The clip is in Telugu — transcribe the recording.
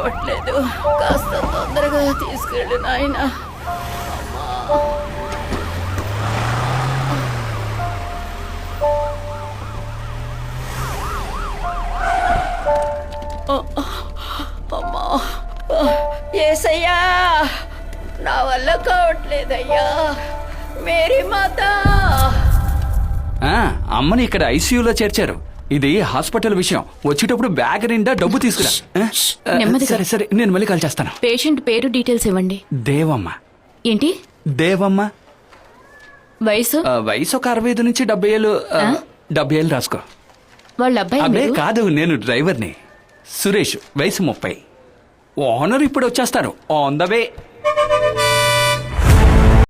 కావట్లేదు. కాస్త తొందరగా తీసుకెళ్ళు నాయనా. అమ్మా, యేసయ్యా, నా వల్ల కావట్లేదయ్యా. మేరీ మాత. అమ్మని ఇక్కడ ఐసీయూలో చేర్చారు. ఇది హాస్పిటల్ విషయం. వచ్చేటప్పుడు బ్యాగ్ నిండా డబ్బు తీసుకురా. సరే సరే, నేను మళ్ళీ కాల్ చేస్తాను. పేషెంట్ పేరు డీటెయిల్స్ ఇవ్వండి. దేవమ్మ. ఏంటి? దేవమ్మ. వయసు? వయసు ఒక 65 నుంచి 70 ఏళ్ళు. 70 ఏళ్ళు రాసుకో. వాళ్ళ అబ్బాయి? అబ్బే కాదు, నేను డ్రైవర్ని. సురేష్, వయసు 30. ఓనర్ ఇప్పుడు వచ్చేస్తారు. On the way.